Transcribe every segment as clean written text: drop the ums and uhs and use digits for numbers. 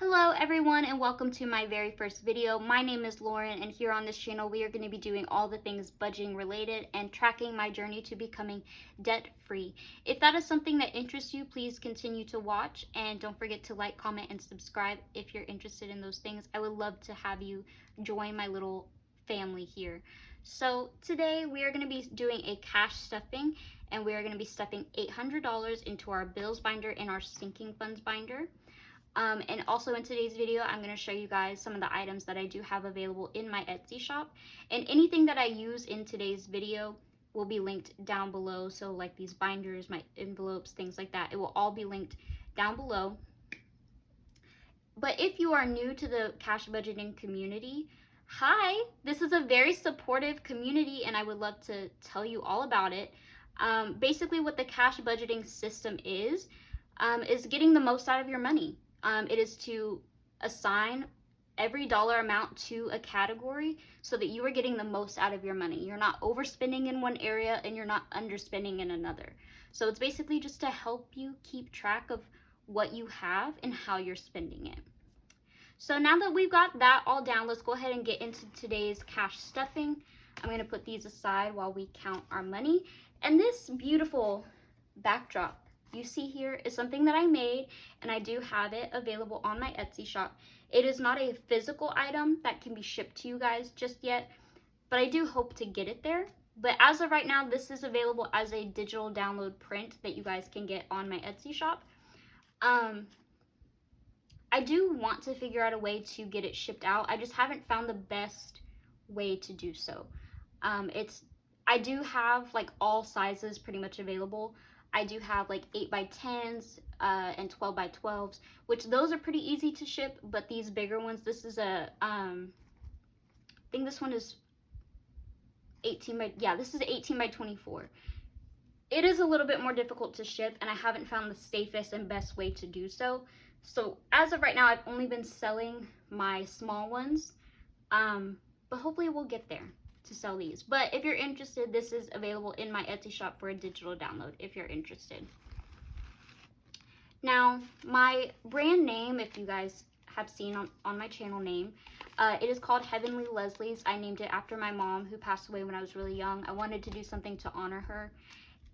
Hello everyone and welcome to my very first video. My name is Lauren and here on this channel we are going to be doing all the things budgeting related and tracking my journey to becoming debt free. If that is something that interests you, please continue to watch and don't forget to like, comment, and subscribe if you're interested in those things. I would love to have you join my little family here. So today we are going to be doing a cash stuffing and we are going to be stuffing $800 into our bills binder and our sinking funds binder. And also in today's video, I'm going to show you guys some of the items that I do have available in my Etsy shop. And anything that I use in today's video will be linked down below. So like these binders, my envelopes, things like that, it will all be linked down below. But if you are new to the cash budgeting community, hi, this is a very supportive community and I would love to tell you all about it. Basically what the cash budgeting system is getting the most out of your money. It is to assign every dollar amount to a category so that you are getting the most out of your money. You're not overspending in one area and you're not underspending in another. So it's basically just to help you keep track of what you have and how you're spending it. So now that we've got that all down, let's go ahead and get into today's cash stuffing. I'm going to put these aside while we count our money. And this beautiful backdrop you see here is something that I made and I do have it available on my Etsy shop. It is not a physical item that can be shipped to you guys just yet, but I do hope to get it there. But as of right now, this is available as a digital download print that you guys can get on my Etsy shop. I do want to figure out a way to get it shipped out. I just haven't found the best way to do so. I do have like all sizes pretty much available. I do have like 8x10s and 12x12s, which those are pretty easy to ship, but these bigger ones, this is a, I think this one is 18x24. It is a little bit more difficult to ship and I haven't found the safest and best way to do so. So as of right now, I've only been selling my small ones, but hopefully we'll get there to sell these. But if you're interested, this is available in my Etsy shop for a digital download if you're interested. Now, my brand name, if you guys have seen on my channel name, it is called HeavenlyLeslies. I named it after my mom who passed away when I was really young. I wanted to do something to honor her.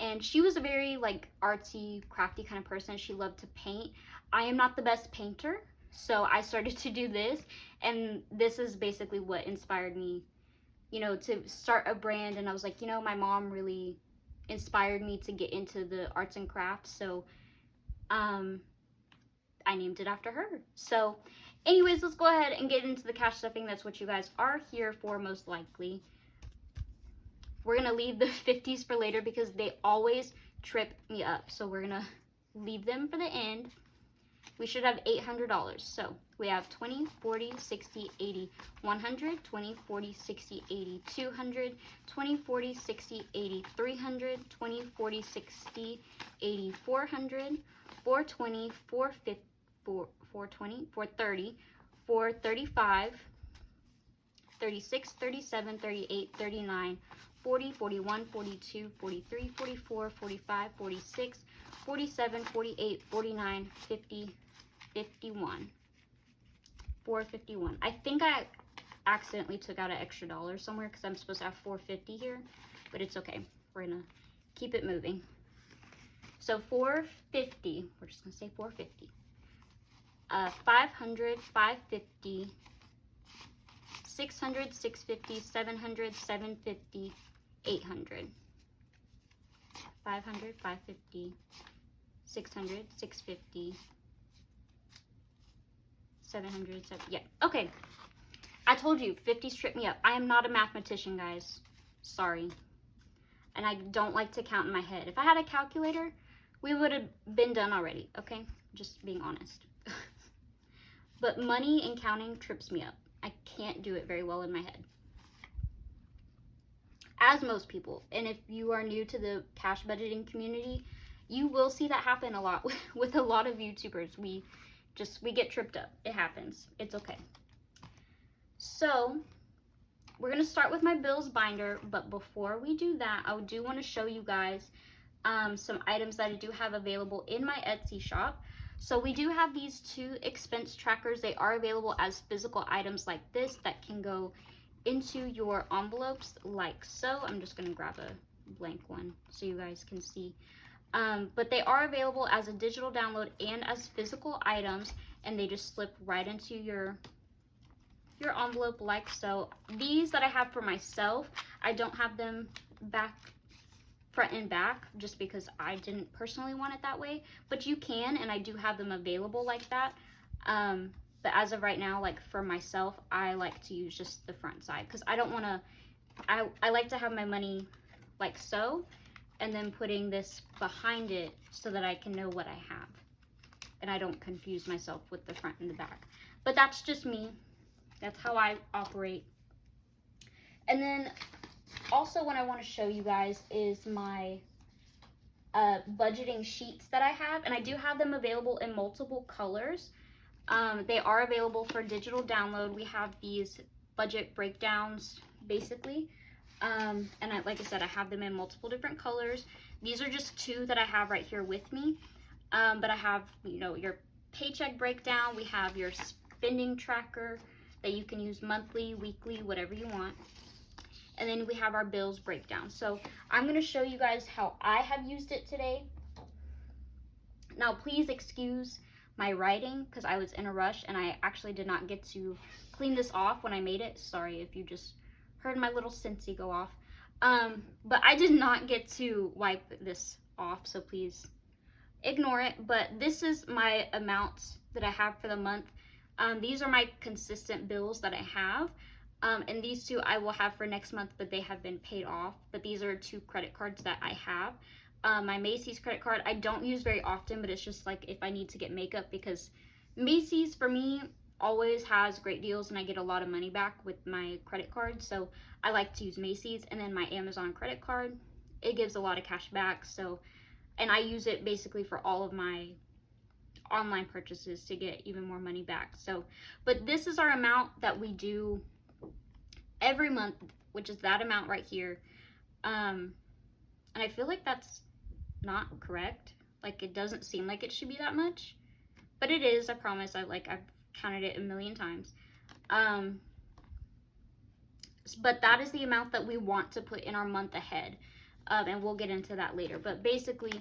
And she was a very like artsy, crafty kind of person. She loved to paint. I am not the best painter, so I started to do this. And this is basically what inspired me, you know, to start a brand. And I was like, you know, my mom really inspired me to get into the arts and crafts. So I named it after her. So anyways, let's go ahead and get into the cash stuffing. That's what you guys are here for most likely. We're going to leave the 50s for later because they always trip me up. So we're going to leave them for the end. We should have $800. So we have 20, 40, 60, 80, 100, 20, 40, 60, 80, 200, 20, 40, 60, 80, 300, 20, 40, 60, 80, 400, 420, 450, 420, 430, 435, 36, 37, 38, 39, 40, 41, 42, 43, 44, 45, 46, 47, 48, 49, 50, 51. 451. I think I accidentally took out an extra dollar somewhere because I'm supposed to have 450 here, but it's okay. We're gonna keep it moving. So 450, we're just gonna say 450. 500, 550, 600, 650, 700, 750, 800. 500, 550, 600, 650, 700, yeah, okay. I told you, 50 stripped me up. I am not a mathematician, guys. Sorry. And I don't like to count in my head. If I had a calculator, we would have been done already, okay? Just being honest. But money and counting trips me up. I can't do it very well in my head. As most people. And if you are new to the cash budgeting community, you will see that happen a lot with a lot of YouTubers. We get tripped up. It happens. It's okay. So we're going to start with my bills binder, but before we do that, I do want to show you guys some items that I do have available in my Etsy shop. So we do have these 2 expense trackers. They are available as physical items like this that can go into your envelopes like so. I'm just going to grab a blank one so you guys can see. But they are available as a digital download and as physical items, and they just slip right into your envelope like so. These that I have for myself, I don't have them front and back just because I didn't personally want it that way, but you can, and I do have them available like that. But as of right now, like for myself, I like to use just the front side because I don't want to, I like to have my money like so, and then putting this behind it so that I can know what I have and I don't confuse myself with the front and the back. But that's just me. That's how I operate. And then also what I want to show you guys is my budgeting sheets that I have, and I do have them available in multiple colors. They are available for digital download. We have these budget breakdowns basically. And like I said, I have them in multiple different colors. These are just 2 that I have right here with me. But I have, you know, your paycheck breakdown. We have your spending tracker that you can use monthly, weekly, whatever you want. And then we have our bills breakdown. So I'm going to show you guys how I have used it today. Now, please excuse my writing because I was in a rush and I actually did not get to clean this off when I made it. Sorry if you just heard my little Scentsy go off. But I did not get to wipe this off, so please ignore it. But this is my amounts that I have for the month. These are my consistent bills that I have. And these 2 I will have for next month, but they have been paid off. But these are 2 credit cards that I have. My Macy's credit card I don't use very often, but it's just like if I need to get makeup, because Macy's for me always has great deals and I get a lot of money back with my credit card. So I like to use Macy's. And then my Amazon credit card, it gives a lot of cash back. So, and I use it basically for all of my online purchases to get even more money back. So, but this is our amount that we do every month, which is that amount right here. And I feel like that's not correct. Like, it doesn't seem like it should be that much, but it is. I promise. I've counted it a million times. But that is the amount that we want to put in our month ahead. And we'll get into that later. But basically,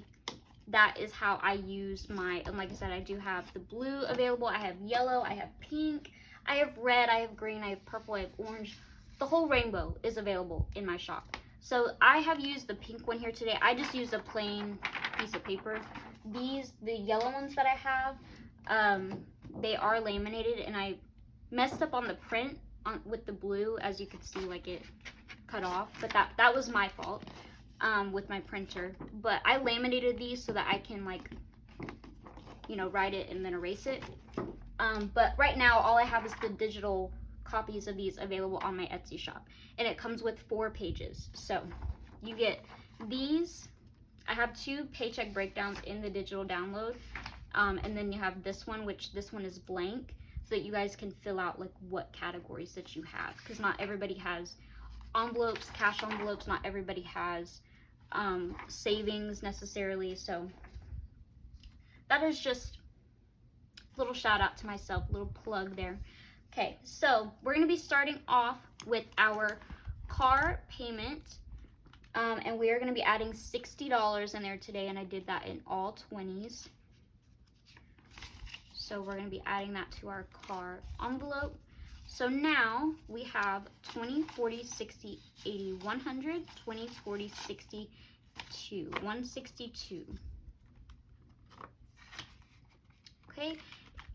that is how I use my, and like I said, I do have the blue available. I have yellow, I have pink, I have red, I have green, I have purple, I have orange. The whole rainbow is available in my shop. So I have used the pink one here today. I just used a plain piece of paper. The yellow ones that I have, they are laminated, and I messed up on the print with the blue, as you could see, like it cut off, but that was my fault with my printer. But I laminated these so that I can, like, you know, write it and then erase it. But right now all I have is the digital copies of these available on my Etsy shop, and it comes with 4 pages. So you get these. I have 2 paycheck breakdowns in the digital download, and then you have this one, which this one is blank, so that you guys can fill out like what categories that you have, because not everybody has envelopes, cash envelopes, not everybody has savings necessarily. So that is just a little shout out to myself, a little plug there. Okay, so we're going to be starting off with our car payment, and we are going to be adding $60 in there today, and I did that in all 20s. So we're going to be adding that to our car envelope. So now we have 20, 40, 60, 80, 100, 20, 40, 60, 162. Okay.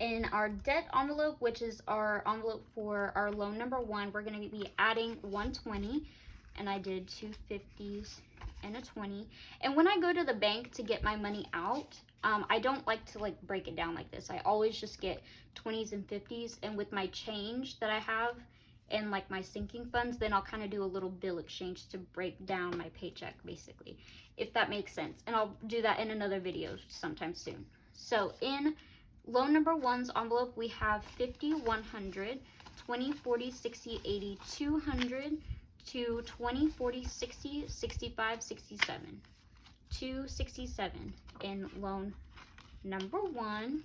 In our debt envelope, which is our envelope for our loan number 1, we're going to be adding 120, and I did 2 50s and a 20. And when I go to the bank to get my money out, I don't like to like break it down like this. I always just get 20s and 50s, and with my change that I have and like my sinking funds, then I'll kind of do a little bill exchange to break down my paycheck, basically, if that makes sense. And I'll do that in another video sometime soon. So in loan number 1's envelope, we have 50, 100, 20, 40, 60, 80, 200, to 20, 40, 60, 65, 67. 267 in loan number 1.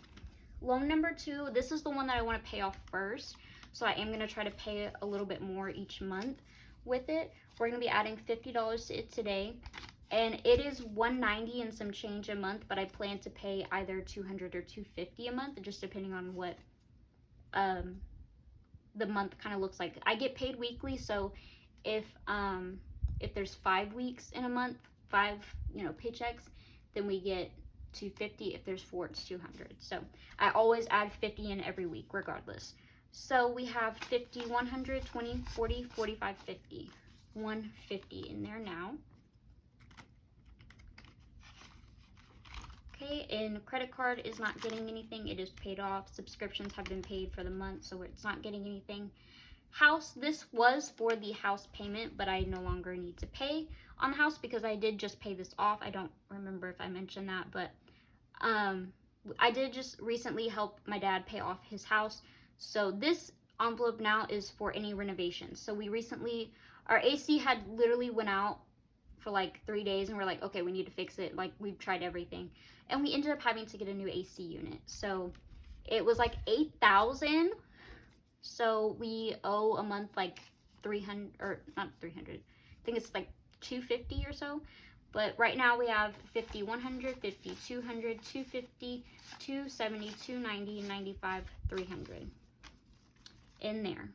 loan number 2, this is the one that I want to pay off first. So I am going to try to pay a little bit more each month with it. We're going to be adding $50 to it today. And it is $190 and some change a month, but I plan to pay either $200 or $250 a month, just depending on what the month kind of looks like. I get paid weekly, so if there's 5 weeks in a month, 5 paychecks, then we get $250. If there's 4, it's $200. So I always add 50 in every week, regardless. So we have 50, 100, 20, 40, 45, 50. 150 in there now. Okay, and credit card is not getting anything. It is paid off. Subscriptions have been paid for the month, so it's not getting anything. House, this was for the house payment, but I no longer need to pay on the house because I did just pay this off. I don't remember if I mentioned that, but I did just recently help my dad pay off his house. So this envelope now is for any renovations. So we recently, our AC had literally went out for like 3 days, and we're like, okay, we need to fix it. Like, we've tried everything, and we ended up having to get a new AC unit. So it was like $8,000. So we owe a month like 300, or not 300, I think it's like 250 or so. But right now we have 50, 100, 50, 200, 250, 270, 290, 95, 300 in there.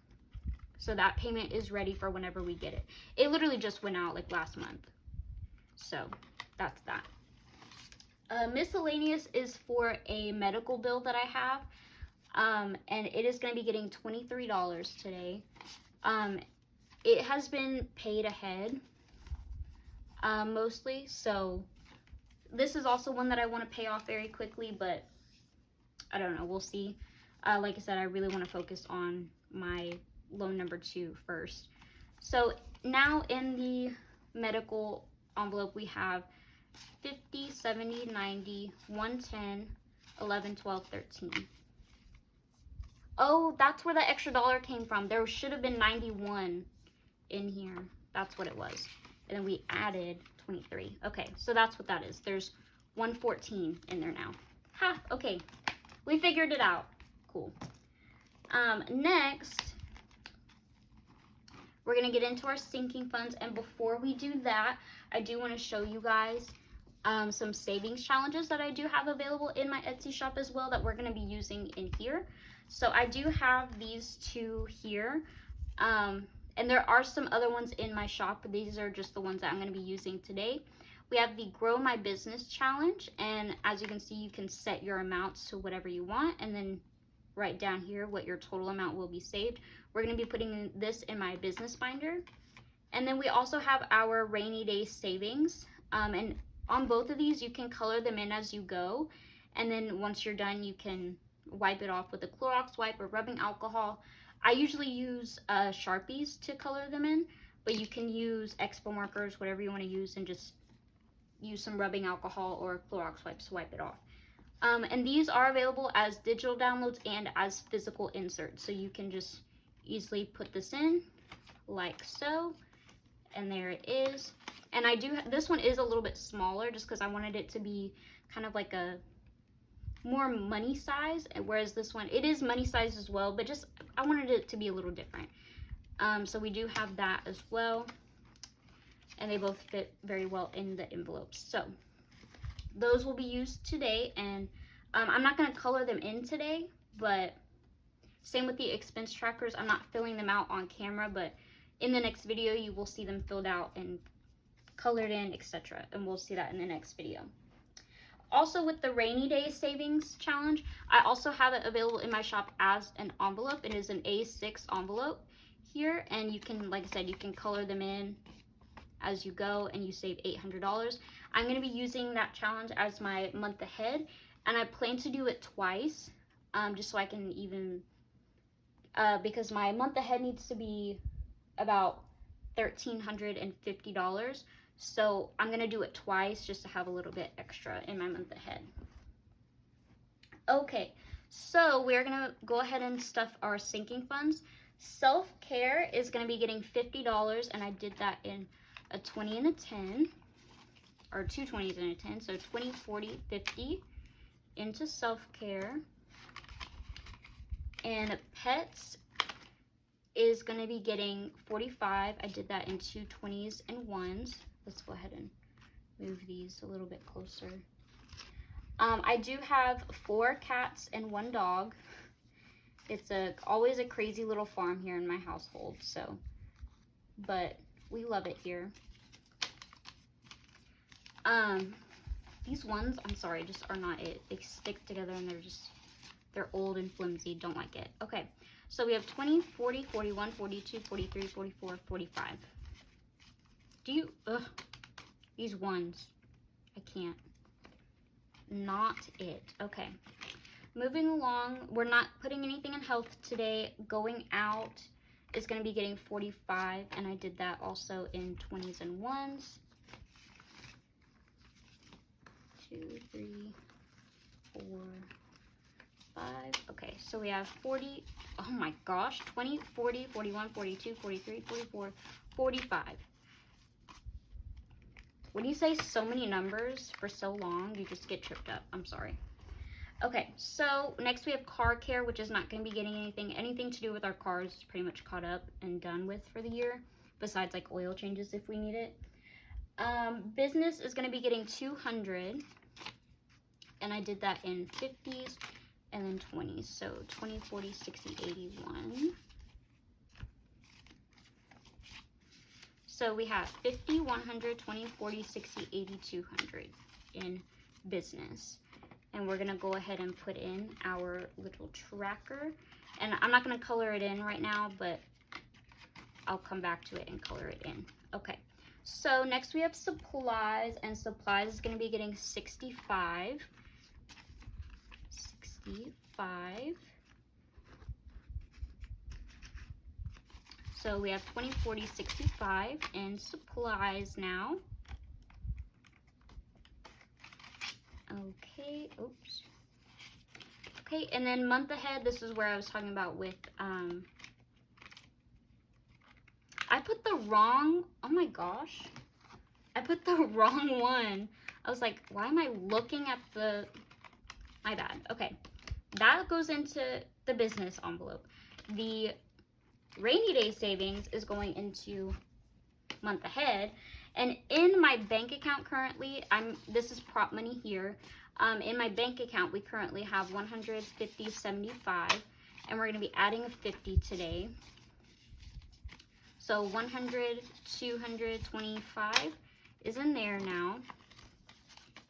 So that payment is ready for whenever we get it. It literally just went out like last month. So that's that. Miscellaneous is for a medical bill that I have. And it is going to be getting $23 today. It has been paid ahead, mostly. So this is also one that I want to pay off very quickly, but I don't know. We'll see. Like I said, I really want to focus on my loan number 2 first. So now in the medical envelope, we have 50, 70, 90, 110, 11, 12, 13. Oh, that's where the extra dollar came from. There should have been 91 in here. That's what it was. And then we added 23. Okay, so that's what that is. There's 114 in there now. Ha, okay. We figured it out. Cool. Next, we're going to get into our sinking funds. And before we do that, I do want to show you guys some savings challenges that I do have available in my Etsy shop as well that we're going to be using in here. So I do have these 2 here. And there are some other ones in my shop, but these are just the ones that I'm going to be using today. We have the Grow My Business Challenge. And as you can see, you can set your amounts to whatever you want and then write down here what your total amount will be saved. We're going to be putting this in my business binder. And then we also have our rainy day savings. And on both of these, you can color them in as you go. And then once you're done, you can wipe it off with a Clorox wipe or rubbing alcohol. I usually use Sharpies to color them in, but you can use Expo markers, whatever you want to use, and just use some rubbing alcohol or Clorox wipes to wipe it off. And these are available as digital downloads and as physical inserts. So you can just easily put this in like so. And there it is. And I do, this one is a little bit smaller just because I wanted it to be kind of like a more money size. Whereas this one, it is money size as well, but just, I wanted it to be a little different. So we do have that as well. And they both fit very well in the envelopes. So those will be used today. And I'm not going to color them in today, but same with the expense trackers. I'm not filling them out on camera, but in the next video, you will see them filled out and colored in, etc. And we'll see that in the next video. Also, with the rainy day savings challenge, I also have it available in my shop as an envelope. It is an A6 envelope here, and you can, like I said, you can color them in as you go, and you save $800. I'm going to be using that challenge as my month ahead, and I plan to do it twice, just so I can even, because my month ahead needs to be about $1,350. So I'm going to do it twice just to have a little bit extra in my month ahead. Okay, so we're going to go ahead and stuff our sinking funds. Self-care is going to be getting $50, and I did that in a 20 and a 10, or 2 20s and a 10, so 20, 40, 50 into self-care. And pets is going to be getting 45. I did that in 2 20s and 1s. Let's go ahead and move these a little bit closer. I do have 4 cats and 1 dog. It's always a crazy little farm here in my household, so, but we love it here. These ones, I'm sorry, just are not it. They stick together and they're old and flimsy. Don't like it. Okay, so we have 20, 40, 41, 42, 43, 44, 45. These ones, I can't. Not it. Okay. Moving along, we're not putting anything in health today. Going out is going to be getting 45, and I did that also in 20s and 1s. 2, 3, 4, 5. Okay, so we have 40. Oh my gosh, 20, 40, 41, 42, 43, 44, 45. When you say so many numbers for so long, you just get tripped up. I'm sorry. Okay, so next we have car care, which is not going to be getting anything to do with our cars. Is pretty much caught up and done with for the year, besides like oil changes if we need it. Business is going to be getting 200, and I did that in 50s and then 20s. So 20, 40, 60, 81. So we have 50, 100, 20, 40, 60, 80, 200 in business. And we're gonna go ahead and put in our little tracker. And I'm not gonna color it in right now, but I'll come back to it and color it in. Okay, so next we have supplies, and supplies is gonna be getting 65. 65. So we have 20, 40, 65 in supplies now. Okay, oops. Okay, and then month ahead, this is where I was talking about with, I put the wrong, oh my gosh. I put the wrong one. I was like, why am I looking at my bad. Okay, that goes into the business envelope. The rainy day savings is going into month ahead. And in my bank account currently, this is prop money here. In my bank account, we currently have 150.75, and we're going to be adding a 50 today. So 100, 225 is in there now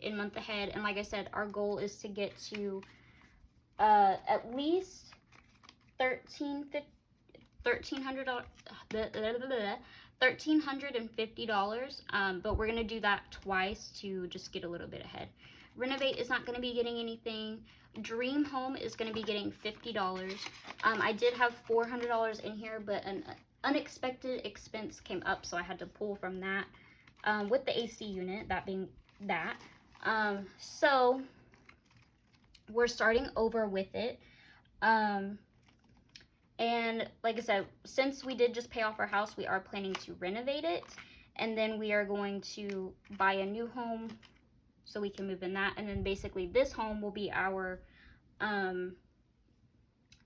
in month ahead. And like I said, our goal is to get to at least $1,350, but we're gonna do that twice to just get a little bit ahead. Renovate is not gonna be getting anything. Dream Home is gonna be getting $50. I did have $400 in here, but an unexpected expense came up, so I had to pull from that with the AC unit, that being that. So we're starting over with it. And like I said, since we did just pay off our house, we are planning to renovate it. And then we are going to buy a new home so we can move in that. And then basically this home will be our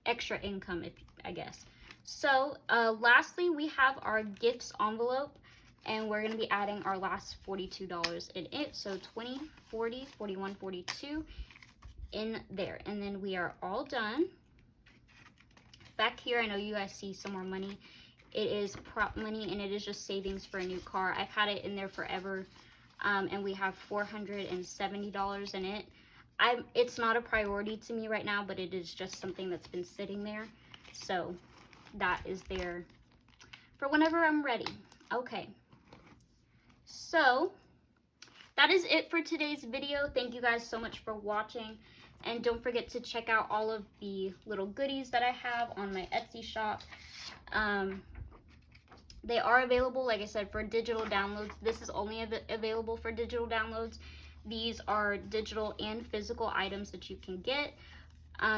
extra income, I guess. So lastly, we have our gifts envelope. And we're going to be adding our last $42 in it. So 20, 40, 41, 42 in there. And then we are all done. Back here, I know you guys see some more money. It is prop money, and it is just savings for a new car. I've had it in there forever, and we have $470 in it. It's not a priority to me right now, but it is just something that's been sitting there. So that is there for whenever I'm ready. Okay. So that is it for today's video. Thank you guys so much for watching. And don't forget to check out all of the little goodies that I have on my Etsy shop. They are available, like I said, for digital downloads. This is only available for digital downloads. These are digital and physical items that you can get.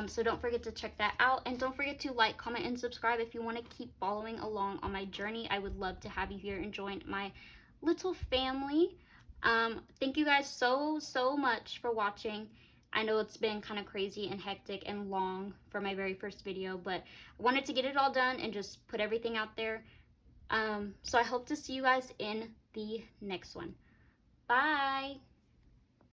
So don't forget to check that out. And don't forget to like, comment, and subscribe if you want to keep following along on my journey. I would love to have you here and join my little family. Thank you guys so much for watching. I know it's been kind of crazy and hectic and long for my very first video, but I wanted to get it all done and just put everything out there. So I hope to see you guys in the next one. Bye!